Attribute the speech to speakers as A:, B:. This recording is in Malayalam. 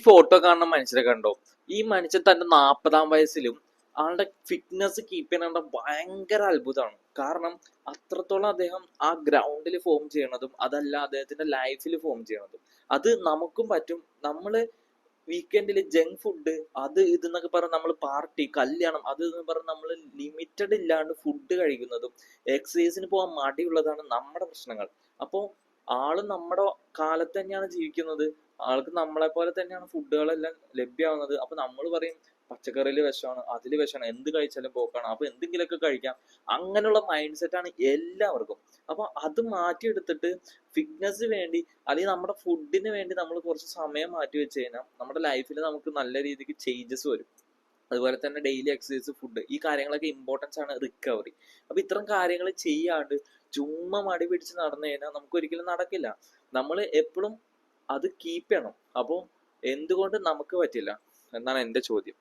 A: ഫോട്ടോ കാണുന്ന മനുഷ്യരെ കണ്ടോ? ഈ മനുഷ്യൻ തന്റെ 40-ാം വയസ്സിലും ആളുടെ ഫിറ്റ്നസ് കീപ്പ് ചെയ്യാൻ ഭയങ്കര അത്ഭുതമാണ്. കാരണം അത്രത്തോളം അദ്ദേഹം ആ ഗ്രൗണ്ടിൽ ഫോം ചെയ്യണതും അതല്ല അദ്ദേഹത്തിന്റെ ലൈഫിൽ ഫോം ചെയ്യണതും അത് നമുക്കും പറ്റും. നമ്മള് വീക്കെൻഡിൽ ജങ്ക് ഫുഡ് അത് ഇതെന്നൊക്കെ പറഞ്ഞ് നമ്മൾ പാർട്ടി കല്യാണം അത് എന്ന് പറഞ്ഞ് നമ്മൾ ലിമിറ്റഡ് ഇല്ലാണ്ട് ഫുഡ് കഴിക്കുന്നതും എക്സസൈസിന് പോകാൻ മടിയുള്ളതാണ് നമ്മുടെ പ്രശ്നങ്ങൾ. അപ്പോൾ ആള് നമ്മുടെ കാലത്ത് തന്നെയാണ് ജീവിക്കുന്നത്. ആൾക്ക് നമ്മളെ പോലെ തന്നെയാണ് ഫുഡുകളെല്ലാം ലഭ്യമാവുന്നത്. അപ്പൊ നമ്മൾ പറയും പച്ചക്കറിയിൽ വിഷമാണ്, അതിൽ വിഷമാണ്, എന്ത് കഴിച്ചാലും പോക്കാണ്, അപ്പൊ എന്തെങ്കിലുമൊക്കെ കഴിക്കാം. അങ്ങനെയുള്ള മൈൻഡ് സെറ്റാണ് എല്ലാവർക്കും. അപ്പൊ അത് മാറ്റിയെടുത്തിട്ട് ഫിറ്റ്നസ് വേണ്ടി അല്ലെങ്കിൽ നമ്മുടെ ഫുഡിന് വേണ്ടി നമ്മൾ കുറച്ച് സമയം മാറ്റി വെച്ച് കഴിഞ്ഞാൽ നമ്മുടെ ലൈഫിൽ നമുക്ക് നല്ല രീതിക്ക് ചേഞ്ചസ് വരും. അതുപോലെ തന്നെ ഡെയിലി എക്സസൈസ്, ഫുഡ്, ഈ കാര്യങ്ങളൊക്കെ ഇമ്പോർട്ടൻസ് ആണ് റിക്കവറി. അപ്പൊ ഇത്തരം കാര്യങ്ങൾ ചെയ്യാണ്ട് ചുമ്മാ മടി പിടിച്ച് നടന്നു കഴിഞ്ഞാൽ നമുക്ക് ഒരിക്കലും നടക്കില്ല. നമ്മൾ എപ്പോഴും അത് കീപ്പ് ചെയ്യണം. അപ്പോൾ എന്തുകൊണ്ട് നമുക്ക് പറ്റില്ല എന്നാണ് എൻ്റെ ചോദ്യം.